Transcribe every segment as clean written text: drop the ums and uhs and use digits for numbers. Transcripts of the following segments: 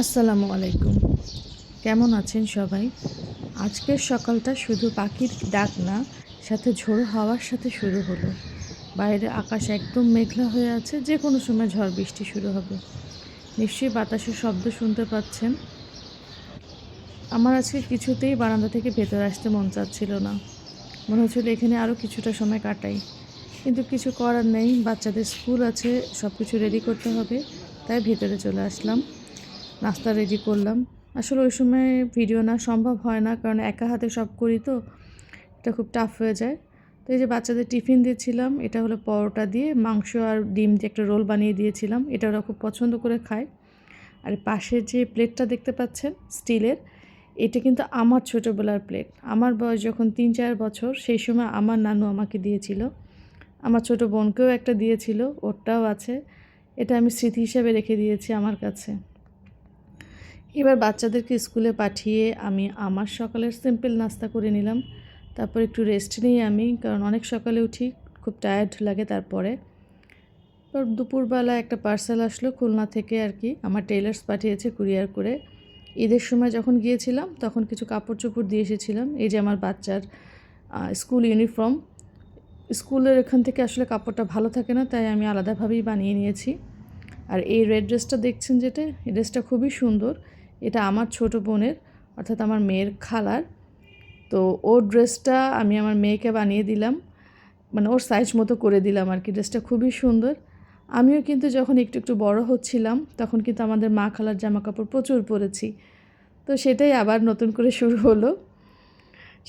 আসসালামু আলাইকুম। কেমন আছেন সবাই? আজকের সকালটা শুধু পাখির ডাক না, সাথে ঝোড়ো হাওয়ার সাথে শুরু হলো। বাইরে আকাশ একদম মেঘলা হয়ে আছে, যে কোনো সময় ঝড় বৃষ্টি শুরু হবে। নিশ্চয়ই বাতাসের শব্দ শুনতে পাচ্ছেন। আমার আজকে কিছুতেই বারান্দা থেকে ভেতরে আসতে মন চাচ্ছিল না। মনে হচ্ছিল এখানে আরও কিছুটা সময় কাটাই। কিন্তু কিছু করার নেই, বাচ্চাদের স্কুল আছে, সব কিছু রেডি করতে হবে। তাই ভেতরে চলে আসলাম। নাস্তা রেডি করলাম। আসলে ওই সময় ভিডিও না সম্ভব হয় না, কারণ একা হাতে সব করি তো, এটা খুব টাফ হয়ে যায়। তো এই যে বাচ্চাদের টিফিন দিয়েছিলাম, এটা হলো পরোটা দিয়ে মাংস আর ডিম দিয়ে একটা রোল বানিয়ে দিয়েছিলাম। এটা ওরা খুব পছন্দ করে খায়। আর পাশের যে প্লেটটা দেখতে পাচ্ছেন স্টিলের, এটা কিন্তু আমার ছোটোবেলার প্লেট। আমার বয়স যখন ৩-৪ বছর, সেই সময় আমার নানু আমাকে দিয়েছিল। আমার ছোটো বোনকেও একটা দিয়েছিল, ওরটাও আছে। এটা আমি স্মৃতি হিসাবে রেখে দিয়েছি আমার কাছে। এবার বাচ্চাদেরকে স্কুলে পাঠিয়ে আমি আমার সকালের সিম্পল নাস্তা করে নিলাম। তারপর একটু রেস্ট নিই আমি, কারণ অনেক সকালে উঠি, খুব টায়ার্ড লাগে তারপরে। দুপুরবেলা একটা পার্সেল আসলো খুলনা থেকে আর কি, আমার টেলার্স পাঠিয়েছে কুরিয়ার করে। ঈদের সময় যখন গিয়েছিলাম তখন কিছু কাপড় চোপড় দিয়ে এসেছিলাম। এই যে আমার বাচ্চার স্কুল ইউনিফর্ম। স্কুলের এখান থেকে আসলে কাপড়টা ভালো থাকে না, তাই আমি আলাদাভাবেই বানিয়ে নিয়েছি। আর এই রেড ড্রেসটা দেখছেন যেটা, এই ড্রেসটা খুবই সুন্দর। এটা আমার ছোট বোনের, অর্থাৎ আমার মেয়ের খালার। তো ওর ড্রেসটা আমি আমার মেয়েকে বানিয়ে দিলাম, মানে ওর সাইজ মতো করে দিলাম আর কি। ড্রেসটা খুবই সুন্দর। আমিও কিন্তু যখন একটু একটু বড় হচ্ছিলাম, তখন কিন্তু আমাদের মা খালার জামা কাপড় প্রচুর পরেছি। তো সেটাই আবার নতুন করে শুরু হলো,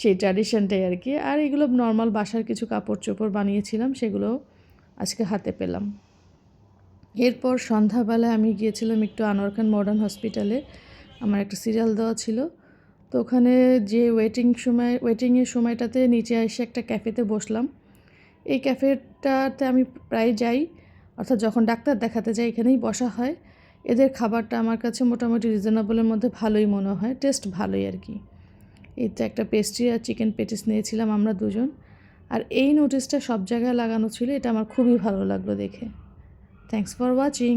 সেই ট্র্যাডিশনটাই আর কি। আর এগুলো নর্মাল বাসার কিছু কাপড় চোপড় বানিয়েছিলাম, সেগুলো আজকে হাতে পেলাম। এরপর সন্ধ্যাবেলায় আমি গিয়েছিলাম একটু আনোয়ার খান মডার্ন হসপিটালে, আমার একটা সিরিয়াল দেওয়া ছিল। তো ওখানে যে ওয়েটিংয়ের সময়টাতে নিচে এসে একটা ক্যাফেতে বসলাম। এই ক্যাফেটাতে আমি প্রায় যাই, অর্থাৎ যখন ডাক্তার দেখাতে যাই এখানেই বসা হয়। এদের খাবারটা আমার কাছে মোটামুটি রিজনেবলের মধ্যে ভালোই মনে হয়, টেস্ট ভালোই আর কি। এই তো একটা পেস্ট্রি আর চিকেন পেটিস নিয়েছিলাম আমরা দুজন। আর এই নোটিসটা সব জায়গায় লাগানো ছিল, এটা আমার খুবই ভালো লাগলো দেখে। Thanks for watching.